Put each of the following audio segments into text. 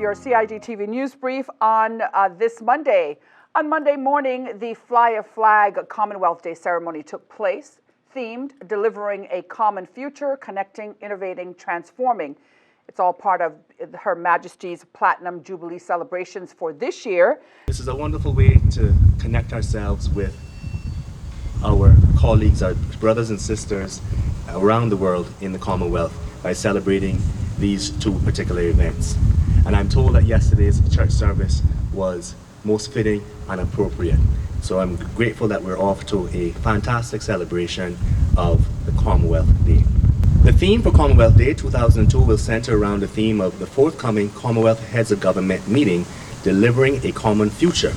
your CIG TV News Brief on this Monday. On Monday morning, the Fly a Flag Commonwealth Day ceremony took place, themed Delivering a Common Future, Connecting, Innovating, Transforming. It's all part of Her Majesty's Platinum Jubilee celebrations for this year. This is a wonderful way to connect ourselves with our colleagues, our brothers and sisters around the world in the Commonwealth by celebrating these two particular events. And I'm told that yesterday's church service was most fitting and appropriate. So I'm grateful that we're off to a fantastic celebration of the Commonwealth Day. The theme for Commonwealth Day 2002 will center around the theme of the forthcoming Commonwealth Heads of Government meeting, Delivering a Common Future,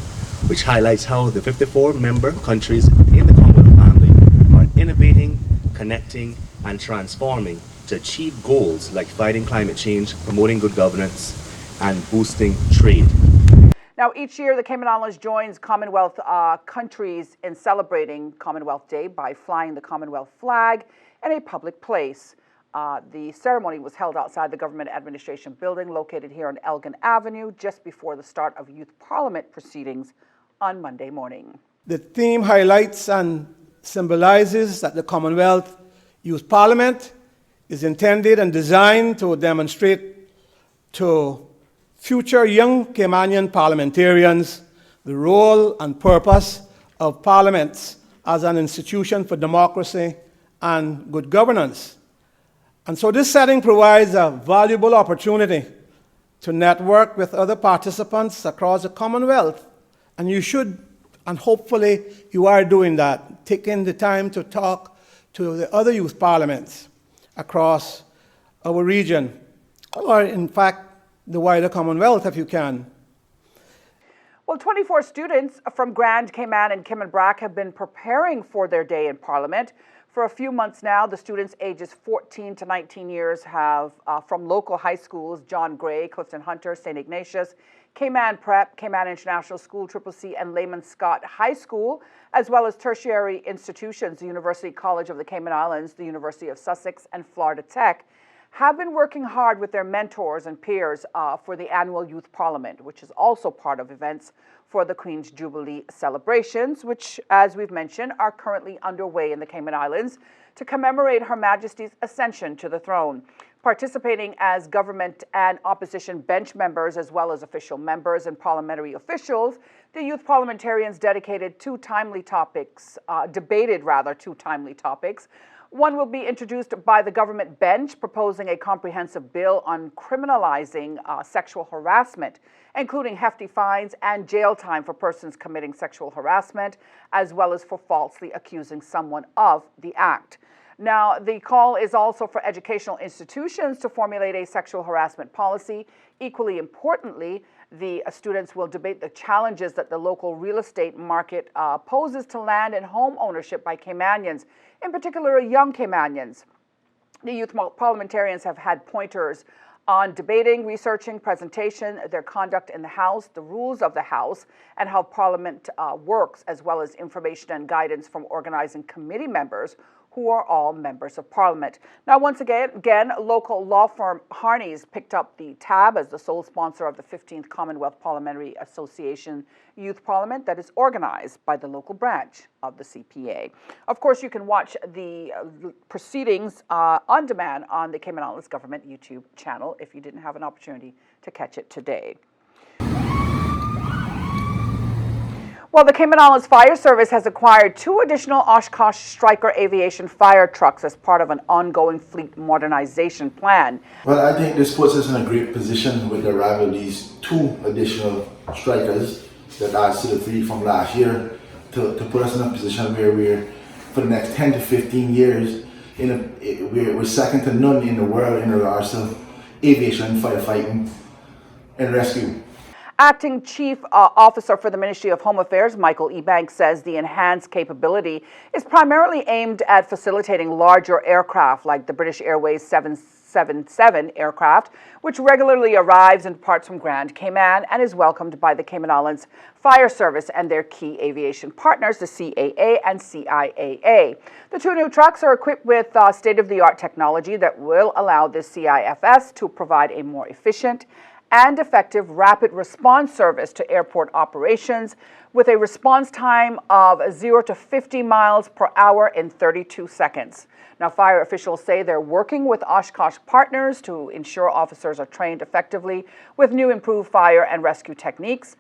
which highlights how the 54 member countries in the Commonwealth family are innovating, connecting, and transforming to achieve goals like fighting climate change, promoting good governance, and boosting trade. Now, each year, the Cayman Islands joins Commonwealth countries in celebrating Commonwealth Day by flying the Commonwealth flag in a public place. The ceremony was held outside the Government Administration Building located here on Elgin Avenue just before the start of Youth Parliament proceedings on Monday morning. The theme highlights and symbolizes that the Commonwealth Youth Parliament is intended and designed to demonstrate to future young Caymanian parliamentarians the role and purpose of parliaments as an institution for democracy and good governance. And so this setting provides a valuable opportunity to network with other participants across the Commonwealth. And you should, and hopefully you are doing that, taking the time to talk to the other youth parliaments across our region, or in fact, the wider Commonwealth if you can. Well, 24 students from Grand Cayman and Cayman Brac have been preparing for their day in Parliament. For a few months now, the students ages 14 to 19 years have, from local high schools, John Gray, Clifton Hunter, St. Ignatius, Cayman Prep, Cayman International School, Triple C, and Layman Scott High School, as well as tertiary institutions, the University College of the Cayman Islands, the University of Sussex, and Florida Tech, have been working hard with their mentors and peers for the annual Youth Parliament, which is also part of events for the Queen's Jubilee celebrations, which, as we've mentioned, are currently underway in the Cayman Islands to commemorate Her Majesty's ascension to the throne. Participating as government and opposition bench members, as well as official members and parliamentary officials, the youth parliamentarians debated two timely topics. One will be introduced by the government bench, proposing a comprehensive bill on criminalizing sexual harassment, including hefty fines and jail time for persons committing sexual harassment, as well as for falsely accusing someone of the act. Now, the call is also for educational institutions to formulate a sexual harassment policy. Equally importantly, the students will debate the challenges that the local real estate market poses to land and home ownership by Caymanians, in particular young Caymanians. The youth parliamentarians have had pointers on debating, researching, presentation, their conduct in the House, the rules of the House, and how Parliament works, as well as information and guidance from organizing committee members who are all members of Parliament. Now, once again, local law firm Harney's picked up the tab as the sole sponsor of the 15th Commonwealth Parliamentary Association Youth Parliament that is organized by the local branch of the CPA. Of course, you can watch the proceedings on demand on the Cayman Islands Government YouTube channel if you didn't have an opportunity to catch it today. Well, the Cayman Islands Fire Service has acquired 2 additional Oshkosh Striker Aviation fire trucks as part of an ongoing fleet modernization plan. Well, I think this puts us in a great position with the arrival of these 2 additional Strikers that adds to the 3 from last year to put us in a position where we're, for the next 10 to 15 years, we're second to none in the world in regards to aviation, firefighting, and rescue. Acting Chief Officer for the Ministry of Home Affairs, Michael Ebanks, says the enhanced capability is primarily aimed at facilitating larger aircraft like the British Airways 777 aircraft, which regularly arrives and departs from Grand Cayman and is welcomed by the Cayman Islands Fire Service and their key aviation partners, the CAA and CIAA. The 2 new trucks are equipped with state-of-the-art technology that will allow the CIFS to provide a more efficient and effective rapid response service to airport operations with a response time of 0 to 50 miles per hour in 32 seconds. Now, fire officials say they're working with Oshkosh partners to ensure officers are trained effectively with new improved fire and rescue techniques.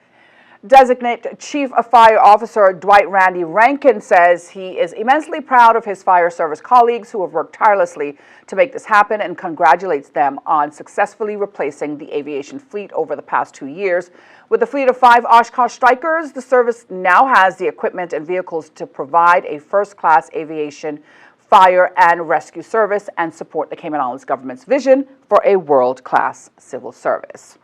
Designate Chief of Fire Officer Dwight Randy Rankin says he is immensely proud of his fire service colleagues who have worked tirelessly to make this happen and congratulates them on successfully replacing the aviation fleet over the past 2 years. With a fleet of 5 Oshkosh Strikers, the service now has the equipment and vehicles to provide a first-class aviation, fire, and rescue service and support the Cayman Islands government's vision for a world-class civil service.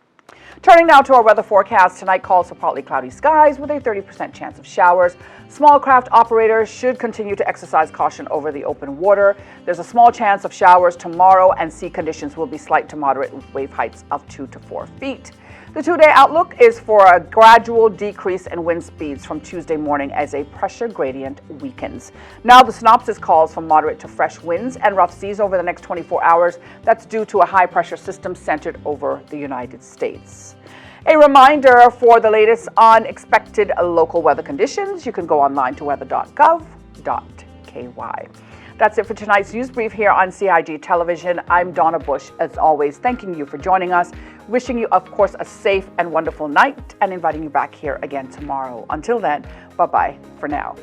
Turning now to our weather forecast, tonight calls for partly cloudy skies with a 30% chance of showers. Small craft operators should continue to exercise caution over the open water. There's a small chance of showers tomorrow, and sea conditions will be slight to moderate with wave heights of 2 to 4 feet. The 2-day outlook is for a gradual decrease in wind speeds from Tuesday morning as a pressure gradient weakens. Now, the synopsis calls for moderate to fresh winds and rough seas over the next 24 hours. That's due to a high pressure system centered over the United States. A reminder for the latest on expected local weather conditions, you can go online to weather.gov.ky. That's it for tonight's news brief here on CIG Television. I'm Donna Bush, as always, thanking you for joining us, wishing you, of course, a safe and wonderful night, and inviting you back here again tomorrow. Until then, bye-bye for now.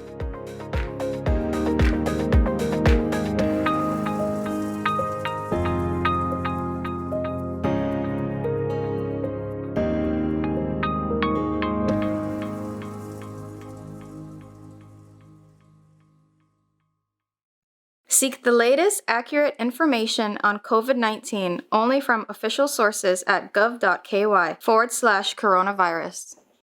Seek the latest, accurate information on COVID-19 only from official sources at gov.ky/coronavirus.